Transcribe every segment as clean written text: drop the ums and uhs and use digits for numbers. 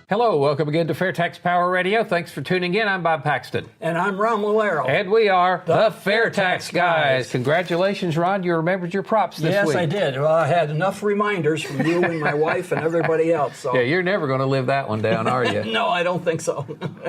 Hello, welcome again to FAIRtax Power Radio. Thanks for tuning in. I'm Bob Paxton. And I'm Ron Malero. And we are the FAIRtax Guys. Congratulations, Ron. You remembered your props this week. Yes, I did. Well, I had enough reminders from you and my wife and everybody else. So. Yeah, you're never going to live that one down, are you? No, I don't think so.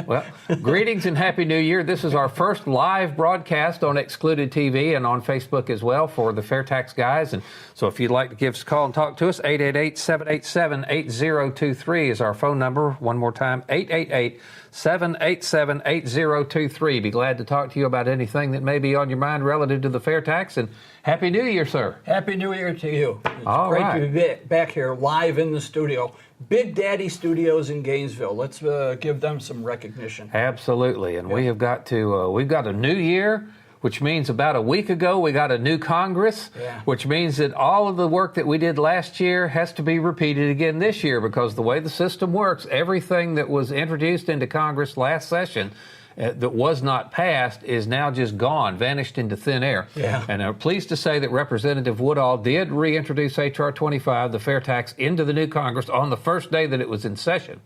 Well, greetings and Happy New Year. This is our first live broadcast on Excluded TV and on Facebook as well for the FAIRtax Guys. And so if you'd like to give us a call and talk to us, 888-787-8023 is our phone number. One more time, 888-787-8023. Be glad to talk to you about anything that may be on your mind relative to the FAIRtax. And Happy New Year, sir. Happy New Year to you. It's All great right. to be back here live in the studio. Big Daddy Studios in Gainesville. Let's give them some recognition. Absolutely. And we have got to, we've got a new year, which means about a week ago we got a new Congress, which means that all of the work that we did last year has to be repeated again this year, because the way the system works, everything that was introduced into Congress last session that was not passed is now just gone, vanished into thin air. Yeah. And I'm pleased to say that Representative Woodall did reintroduce H.R. 25, the FAIRtax, into the new Congress on the first day that it was in session.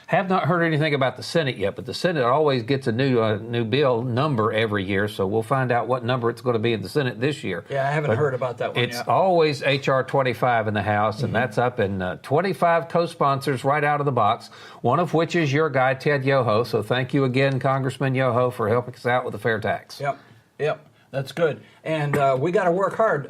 Have not heard anything about the Senate yet, but the Senate always gets a new bill number every year, so we'll find out what number it's going to be in the Senate this year. Yeah, I haven't heard about that one It's yet. always H.R. 25 in the House, and that's up in 25 co-sponsors right out of the box, one of which is your guy, Ted Yoho. So thank you again, Congressman Yoho, for helping us out with the FAIRtax. Yep. That's good. And we got to work hard.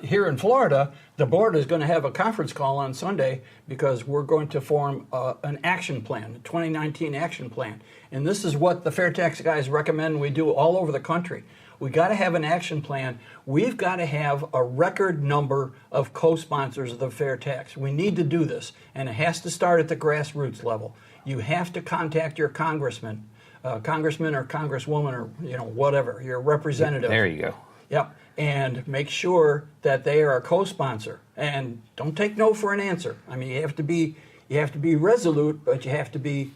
Here in Florida, the board is going to have a conference call on Sunday because we're going to form an action plan, a 2019 action plan. And this is what the FAIRtax Guys recommend we do all over the country. We got to have an action plan. We've got to have a record number of co-sponsors of the FAIRtax. We need to do this, and it has to start at the grassroots level. You have to contact your congressman or congresswoman, or whatever, your representative. There you go. Yep, and make sure that they are a co-sponsor, and don't take no for an answer. I mean, you have to be resolute, but you have to be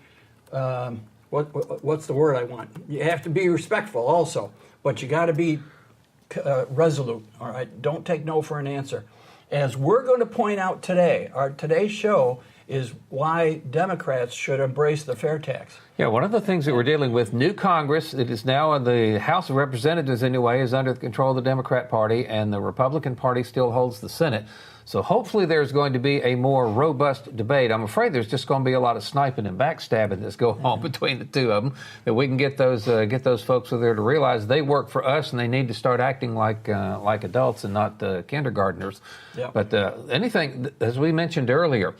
what's the word I want? You have to be respectful also, but you got to be resolute. All right, don't take no for an answer. As we're going to point out today, today's show is why Democrats should embrace the FAIRtax. Yeah, one of the things that we're dealing with, new Congress, it is now in the House of Representatives anyway, is under the control of the Democrat Party, and the Republican Party still holds the Senate. So hopefully there's going to be a more robust debate. I'm afraid there's just going to be a lot of sniping and backstabbing that's going on between the two of them, that we can get those folks over there to realize they work for us and they need to start acting like adults and not kindergartners. Yep. But anything, as we mentioned earlier,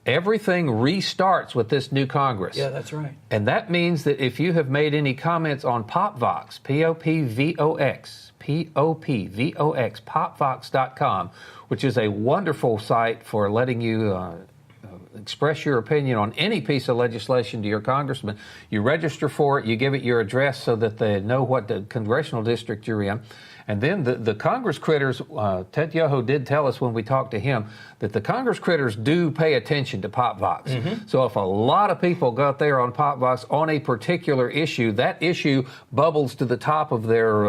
everything restarts with this new Congress. Yeah, that's right. And that means that if you have made any comments on PopVox, P-O-P-V-O-X, P-O-P-V-O-X, popvox.com, which is a wonderful site for letting you express your opinion on any piece of legislation to your congressman. You register for it, you give it your address so that they know what the congressional district you're in. And then the Congress critters, Ted Yoho did tell us when we talked to him that the Congress critters do pay attention to PopVox. Mm-hmm. So if a lot of people go out there on PopVox on a particular issue, that issue bubbles to the top of their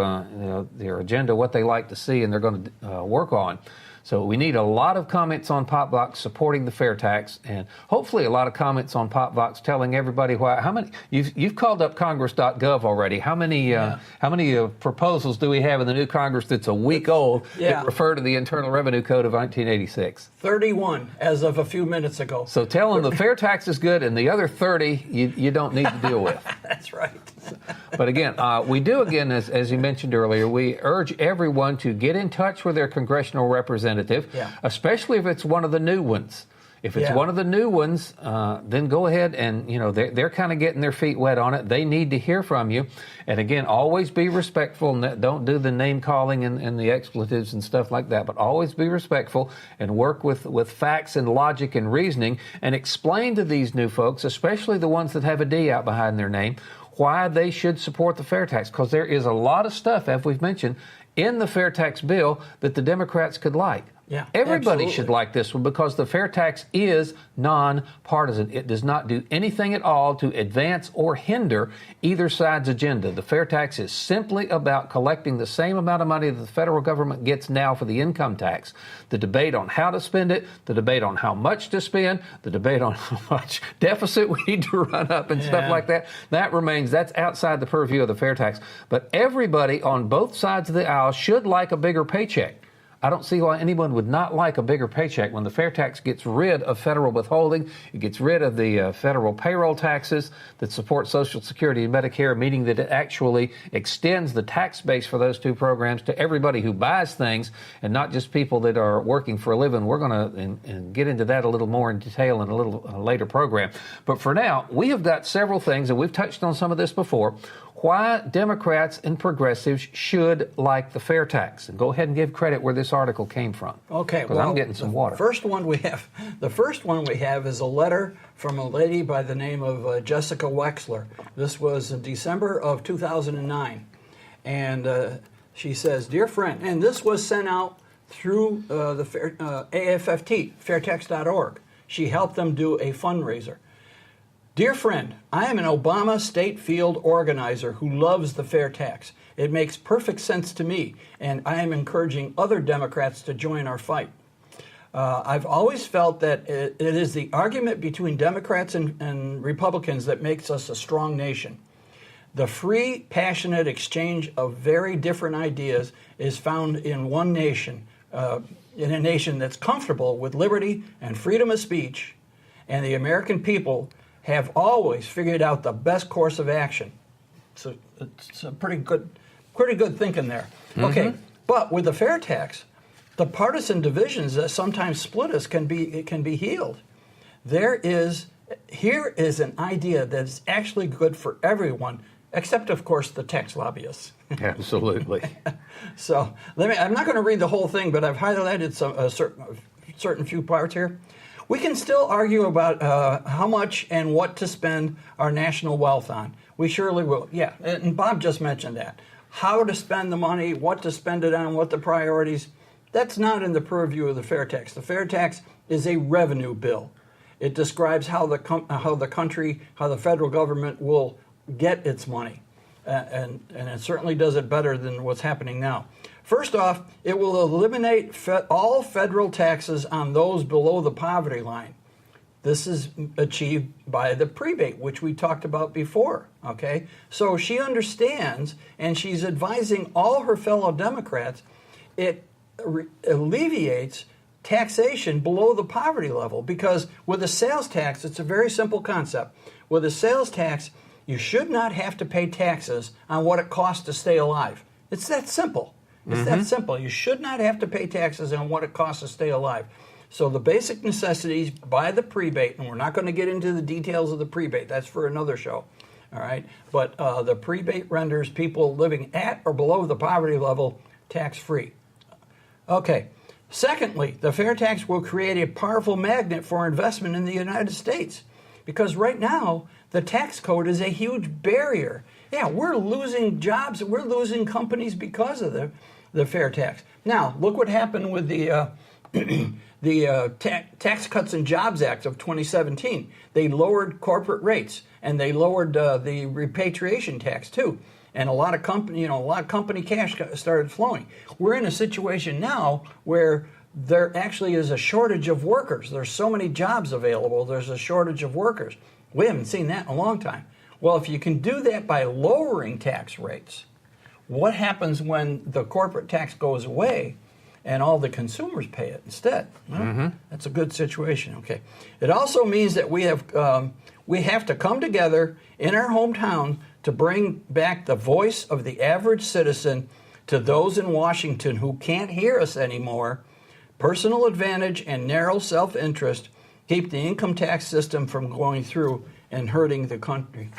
agenda, what they like to see and they're going to work on. So we need a lot of comments on PopVox supporting the FAIRtax, and hopefully a lot of comments on PopVox telling everybody why. How many you've called up Congress.gov already? How many proposals do we have in the new Congress that's a week old that refer to the Internal Revenue Code of 1986? 31 as of a few minutes ago. So tell them the FAIRtax is good, and the other 30 you don't need to deal with. That's right. But again, we do again, as you mentioned earlier, we urge everyone to get in touch with their congressional representative, especially if it's one of the new ones. If it's one of the new ones, then go ahead and, they're kind of getting their feet wet on it. They need to hear from you. And again, always be respectful. And don't do the name calling and the expletives and stuff like that, but always be respectful and work with facts and logic and reasoning and explain to these new folks, especially the ones that have a D out behind their name, why they should support the FAIRtax. Because there is a lot of stuff, as we've mentioned, in the FAIRtax bill that the Democrats could like. Yeah, Everybody absolutely. should like this one because the fair tax is nonpartisan. It does not do anything at all to advance or hinder either side's agenda. The fair tax is simply about collecting the same amount of money that the federal government gets now for the income tax. The debate on how to spend it, the debate on how much to spend, the debate on how much deficit we need to run up and stuff like that, that's outside the purview of the fair tax. But everybody on both sides of the aisle should like a bigger paycheck. I don't see why anyone would not like a bigger paycheck when the fair tax gets rid of federal withholding. It gets rid of the federal payroll taxes that support Social Security and Medicare, meaning that it actually extends the tax base for those two programs to everybody who buys things and not just people that are working for a living. We're going to get into that a little more in detail in a little later program. But for now, we have got several things, and we've touched on some of this before, why Democrats and progressives should like the fair tax. And go ahead and give credit where this article came from. Okay, well, I'm getting some water. The first one we have is a letter from a lady by the name of Jessica Wexler. This was in December of 2009. And she says, "Dear friend," and this was sent out through the AFFT, fairtax.org. She helped them do a fundraiser. "Dear friend, I am an Obama state field organizer who loves the fair tax. It makes perfect sense to me, and I am encouraging other Democrats to join our fight. I've always felt that it is the argument between Democrats and Republicans that makes us a strong nation. The free, passionate exchange of very different ideas is found in one nation, in a nation that's comfortable with liberty and freedom of speech, and the American people have always figured out the best course of action." So it's a pretty good thinking there. Okay, but with the fair tax, the partisan divisions that sometimes split us can be healed. Here is an idea that's actually good for everyone, except of course the tax lobbyists. Absolutely. So I'm not going to read the whole thing, but I've highlighted certain few parts here. We can still argue about how much and what to spend our national wealth on. We surely will. Yeah, and Bob just mentioned that. How to spend the money, what to spend it on, what the priorities, that's not in the purview of the fair tax. The fair tax is a revenue bill. It describes how the federal government will get its money. And it certainly does it better than what's happening now. First off, it will eliminate all federal taxes on those below the poverty line. This is achieved by the prebate, which we talked about before, okay? So she understands, and she's advising all her fellow Democrats, it alleviates taxation below the poverty level, because with a sales tax, it's a very simple concept. With a sales tax, you should not have to pay taxes on what it costs to stay alive. It's that simple. It's that simple. You should not have to pay taxes on what it costs to stay alive. So the basic necessities by the prebate, and we're not going to get into the details of the prebate. That's for another show. All right? But the prebate renders people living at or below the poverty level tax-free. Okay. Secondly, the fair tax will create a powerful magnet for investment in the United States, because right now the tax code is a huge barrier. Yeah, we're losing jobs, we're losing companies because of the fair tax. Now, look what happened with the Tax Cuts and Jobs Act of 2017. They lowered corporate rates, and they lowered the repatriation tax too. And a lot of company cash started flowing. We're in a situation now where there actually is a shortage of workers. There's so many jobs available, there's a shortage of workers. We haven't seen that in a long time. Well, if you can do that by lowering tax rates, what happens when the corporate tax goes away and all the consumers pay it instead? Well, that's a good situation. Okay. It also means that we have to come together in our hometown to bring back the voice of the average citizen to those in Washington who can't hear us anymore. Personal advantage and narrow self-interest keep the income tax system from going through and hurting the country.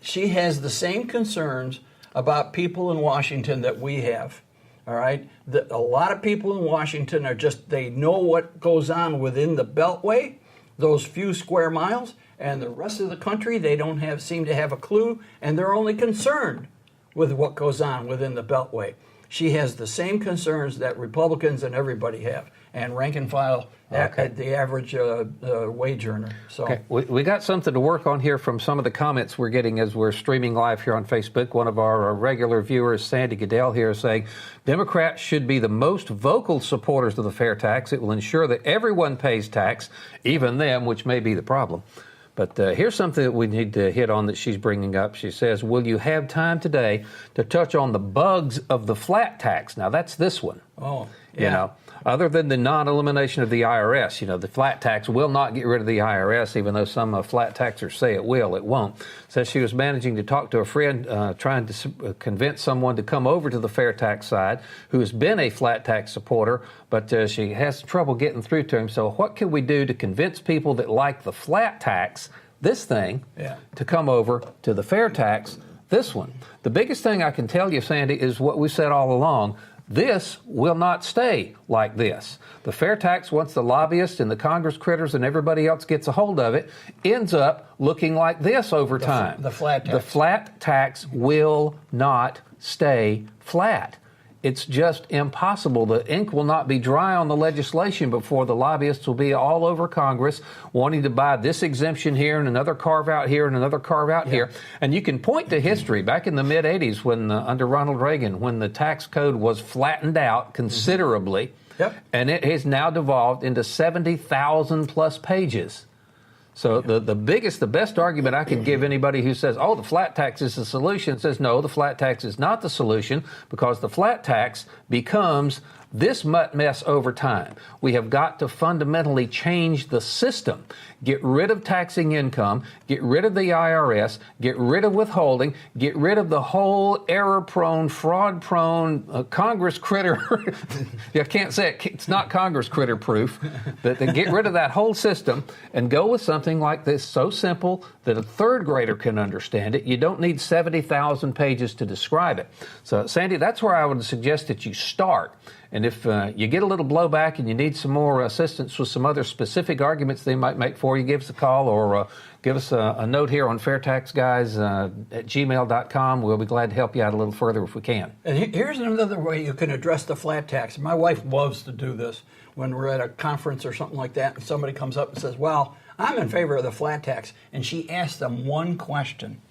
She has the same concerns about people in Washington that we have. All right? A lot of people in Washington they know what goes on within the Beltway, those few square miles, and the rest of the country, they don't seem to have a clue, and they're only concerned with what goes on within the Beltway. She has the same concerns that Republicans and everybody have, and rank and file at the average wage earner. So okay. We got something to work on here from some of the comments we're getting as we're streaming live here on Facebook. One of our regular viewers, Sandy Goodell, here is saying, Democrats should be the most vocal supporters of the fair tax. It will ensure that everyone pays tax, even them, which may be the problem. But here's something that we need to hit on that she's bringing up. She says, will you have time today to touch on the bugs of the flat tax? Now, that's this one. Oh, yeah. You know, other than the non-elimination of the IRS, you know, the flat tax will not get rid of the IRS, even though some flat taxers say it will. It won't. Says she was managing to talk to a friend, trying to convince someone to come over to the fair tax side who has been a flat tax supporter, but she has trouble getting through to him. So what can we do to convince people that like the flat tax, this thing, to come over to the fair tax, this one? The biggest thing I can tell you, Sandy, is what we said all along. This will not stay like this. The fair tax, once the lobbyists and the Congress critters and everybody else gets a hold of it, ends up looking like this over time. The flat tax. The flat tax will not stay flat. It's just impossible. The ink will not be dry on the legislation before the lobbyists will be all over Congress wanting to buy this exemption here and another carve out here and another carve out here. And you can point to history back in the mid-'80s when under Ronald Reagan, when the tax code was flattened out considerably, and it has now devolved into 70,000 plus pages. So the best argument I can give anybody who says, oh, the flat tax is the solution, says, no, the flat tax is not the solution, because the flat tax becomes this mess over time. We have got to fundamentally change the system, get rid of taxing income, get rid of the IRS, get rid of withholding, get rid of the whole error-prone, fraud-prone Congress critter. I can't say it. It's not Congress critter-proof. But get rid of that whole system and go with something like this, so simple that a third grader can understand it. You don't need 70,000 pages to describe it. So, Sandy, that's where I would suggest that you start. And if you get a little blowback and you need some more assistance with some other specific arguments they might make for you, give us a call or give us a note here on FAIRtax Guys at gmail.com. We'll be glad to help you out a little further if we can. And here's another way you can address the flat tax. My wife loves to do this when we're at a conference or something like that, and somebody comes up and says, well, I'm in favor of the flat tax. And she asks them one question.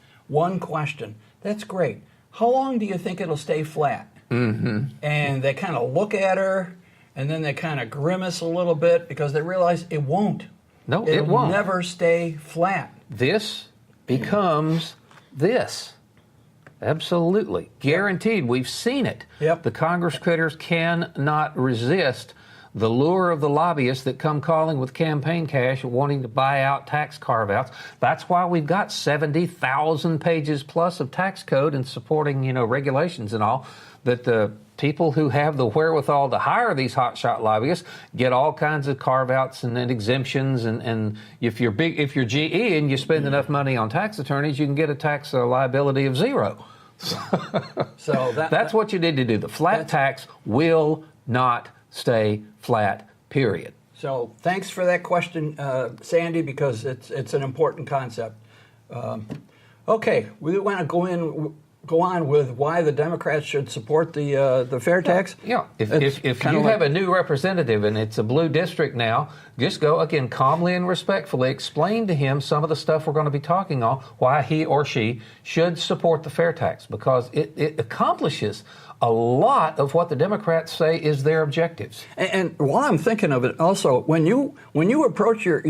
That's great. How long do you think it'll stay flat? Mm-hmm. And they kind of look at her, and then they kind of grimace a little bit because they realize it won't. No, it won't. It'll never stay flat. This becomes this. Absolutely. Guaranteed. We've seen it. Yep. The Congress critters cannot resist the lure of the lobbyists that come calling with campaign cash wanting to buy out tax carve-outs. That's why we've got 70,000 pages plus of tax code and supporting, regulations and all, that the people who have the wherewithal to hire these hotshot lobbyists get all kinds of carve-outs and exemptions. And if you're GE and you spend enough money on tax attorneys, you can get a tax liability of zero. So that's what you need to do. The flat tax will not stay flat, period. So thanks for that question, Sandy, because it's an important concept. Okay, we want to go on with why the Democrats should support the fair tax. Yeah, if you have a new representative and it's a blue district now, just go, again, calmly and respectfully explain to him some of the stuff we're going to be talking on, why he or she should support the fair tax, because it accomplishes a lot of what the Democrats say is their objectives. And while I'm thinking of it, also, when you approach your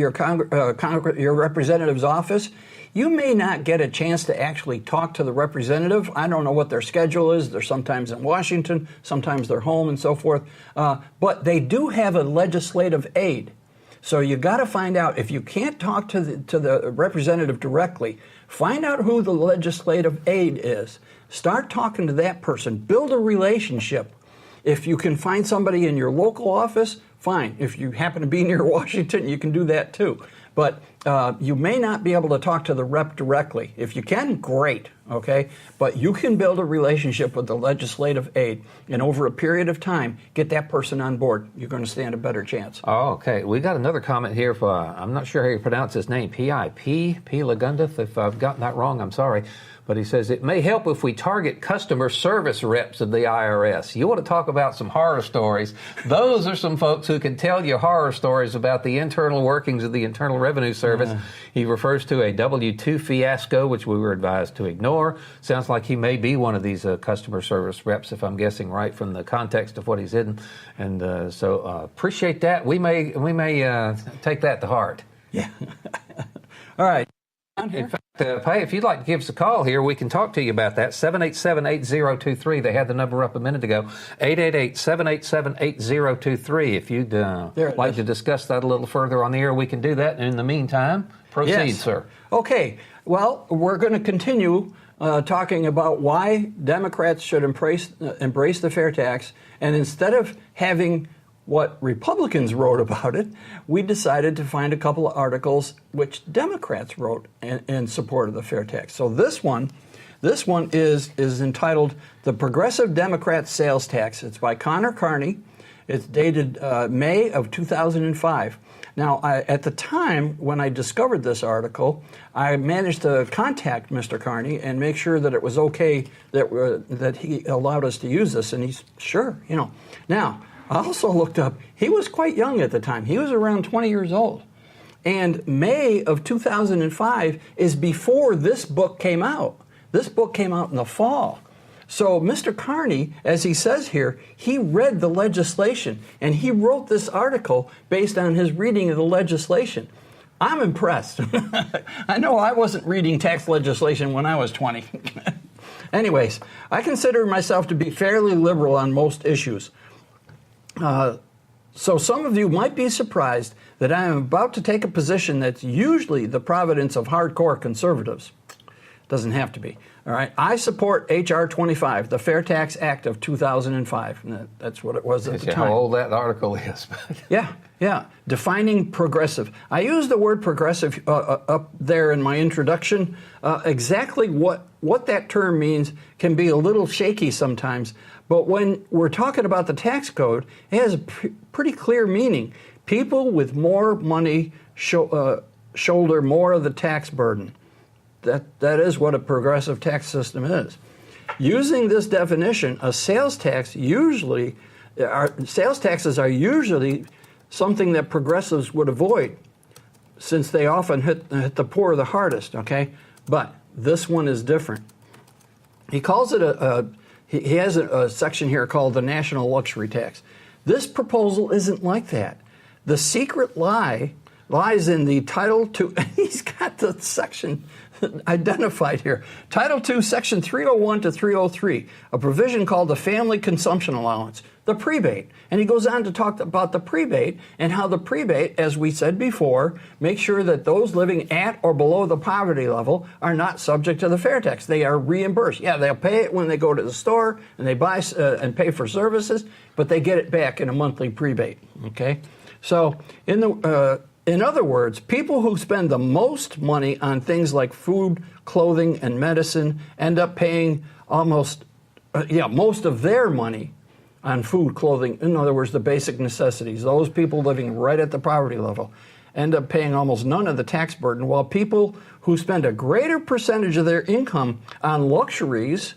representative's office, you may not get a chance to actually talk to the representative. I don't know what their schedule is. They're sometimes in Washington, sometimes they're home and so forth. But they do have a legislative aide. So you got to find out, if you can't talk to the representative directly, find out who the legislative aide is. Start talking to that person. Build a relationship. If you can find somebody in your local office, fine. If you happen to be near Washington, you can do that too. But you may not be able to talk to the rep directly. If you can, great. okay? But you can build a relationship with the legislative aide, and over a period of time, get that person on board. You're going to stand a better chance. Oh, okay. We got another comment here. I'm not sure how you pronounce his name. P Lagundith. If I've gotten that wrong, I'm sorry. But he says, it may help if we target customer service reps of the IRS. You want to talk about some horror stories. Those are some folks who can tell you horror stories about the internal workings of the Internal Revenue Service. He refers to a W-2 fiasco, which we were advised to ignore. Sounds like he may be one of these customer service reps, if I'm guessing right from the context of what he's in. And so appreciate that. We may take that to heart. Yeah. All right. In fact, Pay, if you'd like to give us a call here, we can talk to you about that. 787-8023. They had the number up a minute ago. 888-787-8023. If you'd like to discuss that a little further on the air, we can do that. And in the meantime, proceed, sir. Okay. Well, we're going to continue talking about why Democrats should embrace the fair tax. And instead of having what Republicans wrote about it, we decided to find a couple of articles which Democrats wrote in support of the fair tax. So this one is entitled "The Progressive Democrat Sales Tax." It's by Connor Carney. It's dated May of 2005. Now, at the time when I discovered this article, I managed to contact Mr. Carney and make sure that it was okay that he allowed us to use this, and he's sure, Now, I also looked up, he was quite young at the time. He was around 20 years old. And May of 2005 is before this book came out. This book came out in the fall. So Mr. Carney, as he says here, he read the legislation, and he wrote this article based on his reading of the legislation. I'm impressed. I know I wasn't reading tax legislation when I was 20. Anyways, I consider myself to be fairly liberal on most issues. So some of you might be surprised that I am about to take a position that's usually the providence of hardcore conservatives. Doesn't have to be. All right. I support H.R. 25, the Fair Tax Act of 2005. And that's what it was at the time. How old that article is. Yeah. Defining progressive. I use the word progressive up there in my introduction. Exactly what that term means can be a little shaky sometimes. But when we're talking about the tax code, it has a pretty clear meaning. People with more money shoulder more of the tax burden. That is what a progressive tax system is. Using this definition, sales taxes are usually something that progressives would avoid, since they often hit the poor the hardest. Okay, but this one is different. He calls it he has a section here called the National Luxury Tax. This proposal isn't like that. The secret lies in the Title II. He's got the section identified here. Title II, Section 301 to 303, a provision called the Family Consumption Allowance, the prebate. And he goes on to talk about the prebate and how the prebate, as we said before, makes sure that those living at or below the poverty level are not subject to the fair tax. They are reimbursed. Yeah, they'll pay it when they go to the store and they buy and pay for services, but they get it back in a monthly prebate. Okay? So in other words, people who spend the most money on things like food, clothing, and medicine end up paying most of their money on food, clothing, in other words, the basic necessities. Those people living right at the poverty level end up paying almost none of the tax burden, while people who spend a greater percentage of their income on luxuries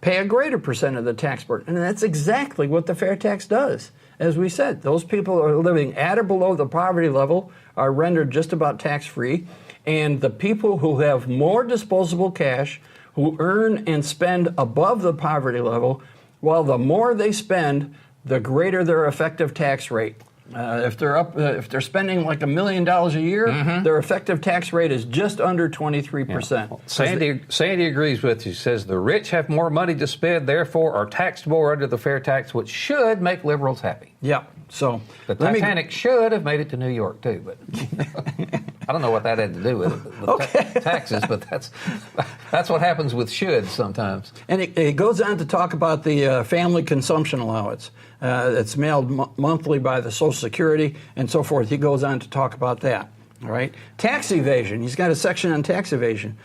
pay a greater percent of the tax burden. And that's exactly what the fair tax does. As we said, those people who are living at or below the poverty level are rendered just about tax-free, and the people who have more disposable cash, who earn and spend above the poverty level, well, the more they spend, the greater their effective tax rate. If they're spending like $1 million a year, their effective tax rate is just under 23%. Yeah. Sandy agrees with you. Says the rich have more money to spend, therefore are taxed more under the fair tax, which should make liberals happy. Yeah. So the Titanic should have made it to New York too, but I don't know what that had to do with it. With taxes, but that's what happens with should sometimes. And it goes on to talk about the family consumption allowance. It's mailed monthly by the Social Security and so forth. He goes on to talk about that. All right. Tax evasion. He's got a section on tax evasion.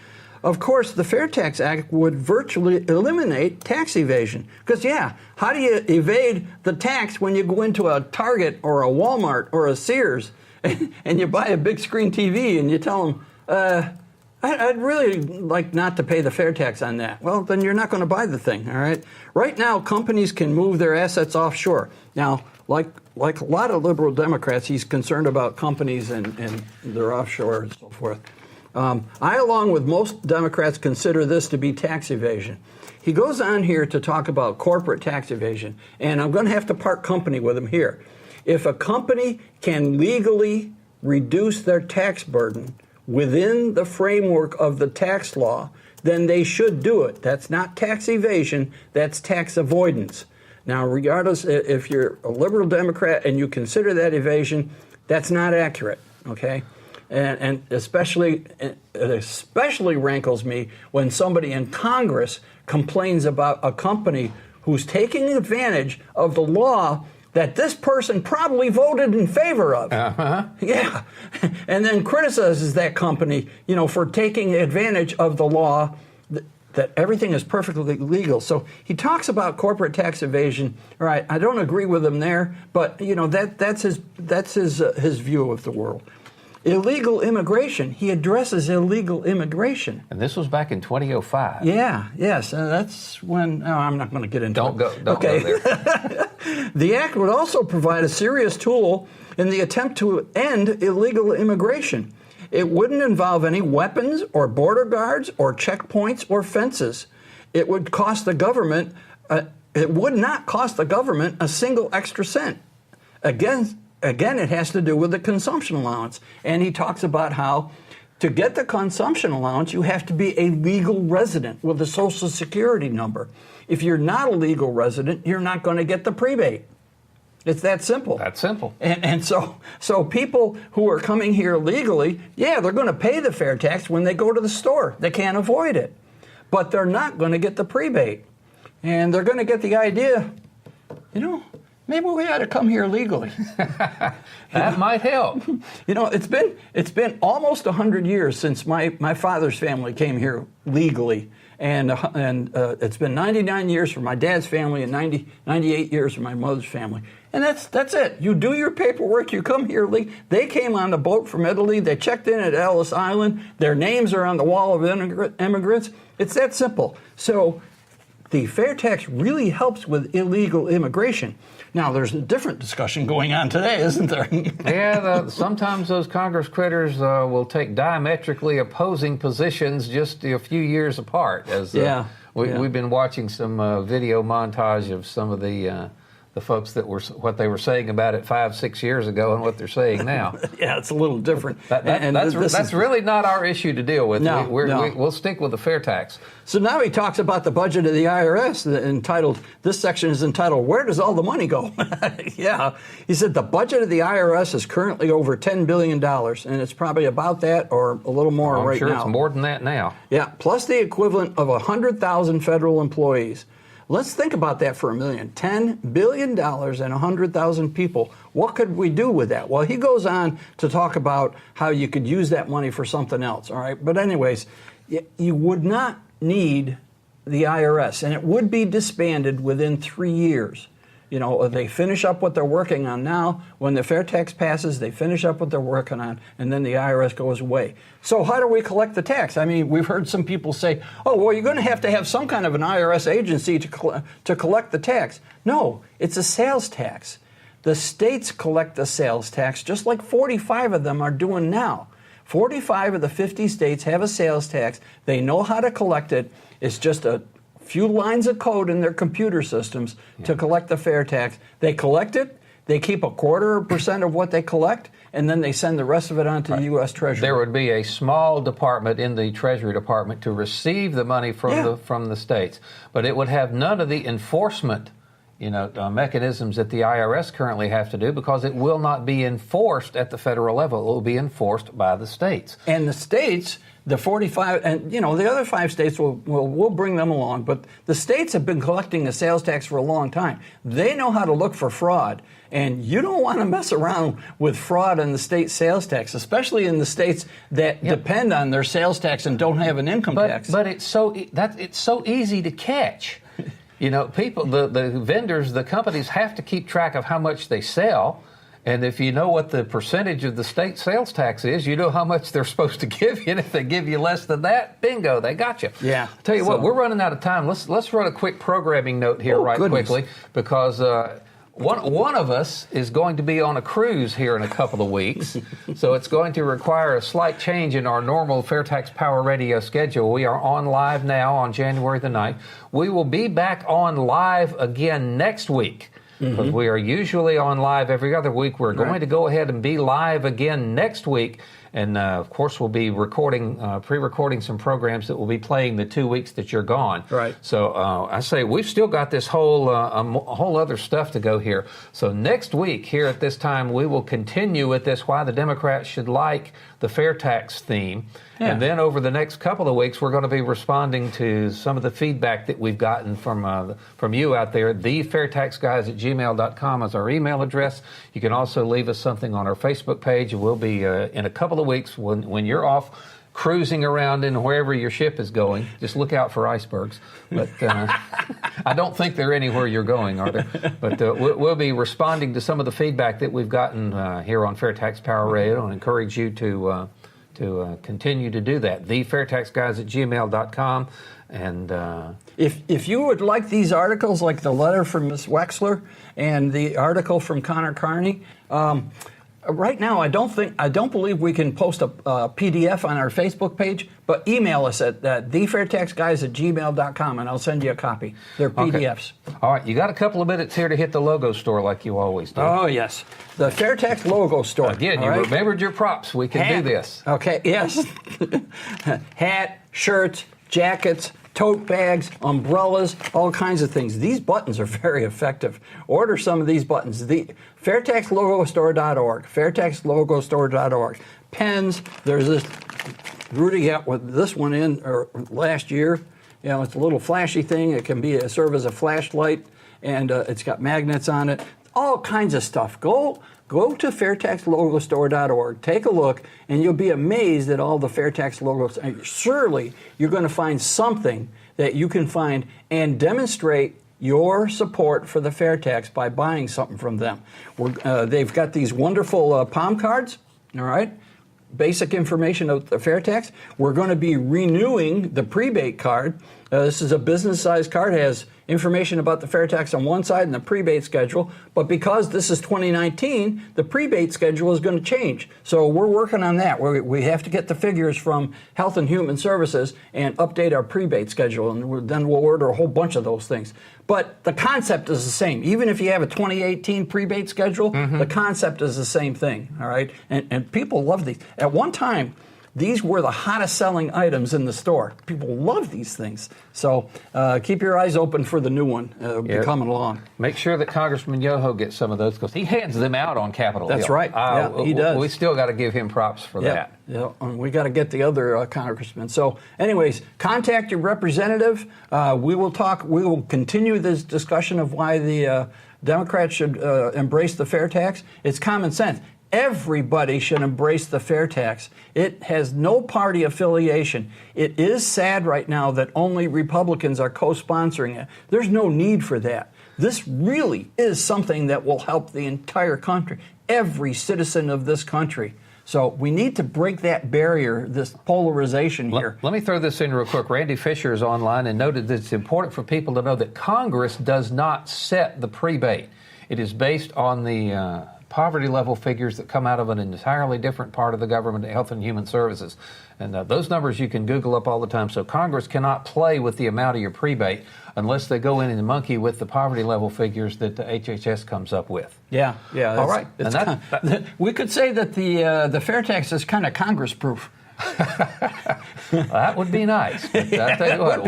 of course, the FAIRtax Act would virtually eliminate tax evasion. Because, how do you evade the tax when you go into a Target or a Walmart or a Sears and you buy a big screen TV and you tell them, I'd really like not to pay the fair tax on that. Well, then you're not going to buy the thing, all right? Right now, companies can move their assets offshore. Now, like a lot of liberal Democrats, he's concerned about companies and their offshore and so forth. I, along with most Democrats, consider this to be tax evasion. He goes on here to talk about corporate tax evasion, and I'm going to have to part company with him here. If a company can legally reduce their tax burden within the framework of the tax law, then they should do it. That's not tax evasion, that's tax avoidance. Now, regardless if you're a liberal Democrat and you consider that evasion, that's not accurate, okay? And especially, it especially rankles me when somebody in Congress complains about a company who's taking advantage of the law that this person probably voted in favor of. Yeah. And then criticizes that company, for taking advantage of the law that everything is perfectly legal. So he talks about corporate tax evasion. All right, I don't agree with him there, but that's his view of the world. Illegal immigration. He addresses illegal immigration. And this was back in 2005. Yeah, yes. That's when, I'm not going to get into it. Don't go there. The act would also provide a serious tool in the attempt to end illegal immigration. It wouldn't involve any weapons or border guards or checkpoints or fences. It would cost the government, it would not cost the government a single extra cent. Again, it has to do with the consumption allowance. And he talks about how to get the consumption allowance, you have to be a legal resident with a Social Security number. If you're not a legal resident, you're not going to get the rebate. It's that simple. That's simple. And so people who are coming here legally, they're going to pay the fair tax when they go to the store. They can't avoid it. But they're not going to get the rebate. And they're going to get the idea, maybe we ought to come here legally. That might help. It's been almost 100 years since my father's family came here legally, and it's been 99 years for my dad's family and 98 years for my mother's family. And that's it. You do your paperwork, you come here legally. They came on the boat from Italy. They checked in at Ellis Island. Their names are on the wall of immigrants. It's that simple. So the fair tax really helps with illegal immigration. Now, there's a different discussion going on today, isn't there? Sometimes those Congress critters will take diametrically opposing positions just a few years apart. We've been watching some video montage of some of the folks that were what they were saying about it 5-6 years ago and what they're saying now. It's a little different. That's really not our issue to deal with. No, we'll stick with the fair tax. So now he talks about the budget of the IRS. This section is entitled, "Where Does All the Money Go?" He said the budget of the IRS is currently over $10 billion, and it's probably about that or a little more right now. I'm sure it's more than that now. Yeah, plus the equivalent of 100,000 federal employees. Let's think about that for a million. $10 billion and 100,000 people. What could we do with that? Well, he goes on to talk about how you could use that money for something else, all right? But anyways, you would not need the IRS, and it would be disbanded within 3 years. They finish up what they're working on now. When the fair tax passes, they finish up what they're working on, and then the IRS goes away. So how do we collect the tax? I mean, we've heard some people say, you're going to have some kind of an IRS agency to collect the tax. No, it's a sales tax. The states collect the sales tax, just like 45 of them are doing now. 45 of the 50 states have a sales tax. They know how to collect it. It's just a few lines of code in their computer systems to collect the fair tax. They collect it, they keep 0.25% of what they collect, and then they send the rest of it on to the U.S. Treasury. There would be a small department in the Treasury Department to receive the money from the states, but it would have none of the enforcement mechanisms that the IRS currently have to do, because it will not be enforced at the federal level. It will be enforced by the states. And the states, the 45, and the other 5 states we'll bring them along. But the states have been collecting the sales tax for a long time. They know how to look for fraud. And you don't want to mess around with fraud in the state sales tax, especially in the states that depend on their sales tax and don't have an income tax. But it's so easy to catch. People, the vendors, the companies have to keep track of how much they sell. And if you know what the percentage of the state sales tax is, you know how much they're supposed to give you. And if they give you less than that, bingo, they got you. Yeah. I'll tell you what, we're running out of time. Let's run a quick programming note here quickly, because one of us is going to be on a cruise here in a couple of weeks, so it's going to require a slight change in our normal FAIRtax Power Radio schedule. We are on live now on January the 9th. We will be back on live again next week, because we are usually on live every other week. We're going to go ahead and be live again next week. And, of course, we'll be pre-recording some programs that will be playing the 2 weeks that you're gone. Right. So I say we've still got this whole other stuff to go here. So next week here at this time, we will continue with this, why the Democrats should like the FAIRtax theme. Yeah. And then over the next couple of weeks, we're going to be responding to some of the feedback that we've gotten from you out there. FAIRtaxGuys@gmail.com is our email address. You can also leave us something on our Facebook page. We'll be in a couple of weeks when you're off cruising around in wherever your ship is going. Just look out for icebergs. But I don't think they're anywhere you're going, are there? But we'll be responding to some of the feedback that we've gotten here on FAIRtax Power Radio, and encourage you to continue to do that. FAIRtaxGuys@gmail.com. And if you would like these articles, like the letter from Ms. Wexler and the article from Connor Carney, right now I don't believe we can post a PDF on our Facebook page, but email us at FAIRtaxGuys@gmail.com and I'll send you a copy. They're PDFs. Okay. All right, you got a couple of minutes here to hit the logo store like you always do. Oh, yes. The FAIRtax logo store. Again, you remembered your props. We can do this. Okay, yes. Hat, shirts, jackets, tote bags, umbrellas, all kinds of things. These buttons are very effective. Order some of these buttons. The FAIRtaxLogoStore.org, FAIRtaxLogoStore.org. Pens, there's this, Rudy got this one in last year. It's a little flashy thing. It can serve as a flashlight, and it's got magnets on it. All kinds of stuff. Go to FAIRtaxLogoStore.org, take a look, and you'll be amazed at all the FAIRtax logos. Surely you're going to find something that you can find and demonstrate your support for the FAIRtax by buying something from them. They've got these wonderful palm cards, all right? Basic information of the FAIRtax. We're going to be renewing the prebate card. This is a business-sized card. It has information about the FAIRtax on one side and the prebate schedule. But because this is 2019, the prebate schedule is going to change. So we're working on that. We have to get the figures from Health and Human Services and update our prebate schedule. And then we'll order a whole bunch of those things. But the concept is the same. Even if you have a 2018 prebate schedule, the concept is the same thing. All right? And people love these. At one time, these were the hottest selling items in the store. People love these things. So keep your eyes open for the new one coming along. Make sure that Congressman Yoho gets some of those, because he hands them out on Capitol Hill. That's right. He does. We still got to give him props for that. Yeah, and we got to get the other congressmen. So anyways, contact your representative. We will talk. We will continue this discussion of why the Democrats should embrace the FAIRtax. It's common sense. Everybody should embrace the FAIRtax. It has no party affiliation. It is sad right now that only Republicans are co-sponsoring it. There's no need for that. This really is something that will help the entire country, every citizen of this country. So we need to break that barrier, this polarization here. Let me throw this in real quick. Randy Fisher is online and noted that it's important for people to know that Congress does not set the prebate. It is based on the poverty level figures that come out of an entirely different part of the government, Health and Human Services. And those numbers you can Google up all the time. So Congress cannot play with the amount of your prebate unless they go in and monkey with the poverty level figures that the HHS comes up with. Yeah. All right. We could say that the FAIRtax is kind of Congress-proof. That would be nice. But I'll tell you what,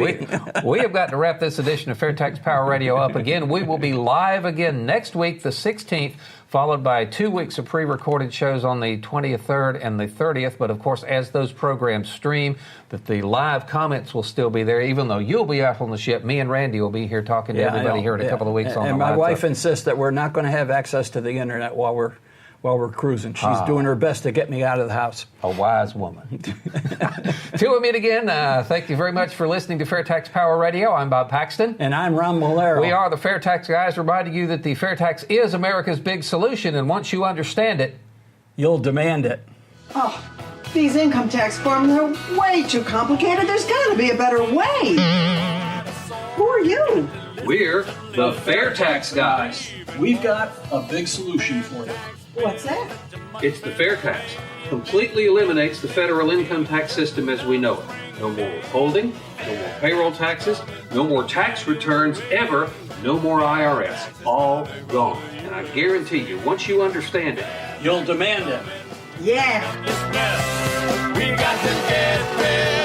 we have got to wrap this edition of FAIRtax Power Radio up again. We will be live again next week, the 16th, followed by 2 weeks of pre-recorded shows on the 23rd and the 30th. But, of course, as those programs stream, that the live comments will still be there. Even though you'll be out on the ship, me and Randy will be here talking to everybody here in a couple of weeks on the And my live wife stuff. insists that we're not going to have access to the internet while we're cruising. She's doing her best to get me out of the house. A wise woman. Till we meet again, thank you very much for listening to FAIRtax Power Radio. I'm Bob Paxton. And I'm Ron Malero. We are the FAIRtax Guys, reminding you that the FAIRtax is America's big solution, and once you understand it, you'll demand it. Oh, these income tax forms are way too complicated. There's got to be a better way. Who are you? We're the FAIRtax Guys. We've got a big solution for you. What's that? It's the FAIRtax. Completely eliminates the federal income tax system as we know it. No more withholding, no more payroll taxes, no more tax returns ever, no more IRS. All gone. And I guarantee you, once you understand it, You'll demand it. Yeah. We got to get ready.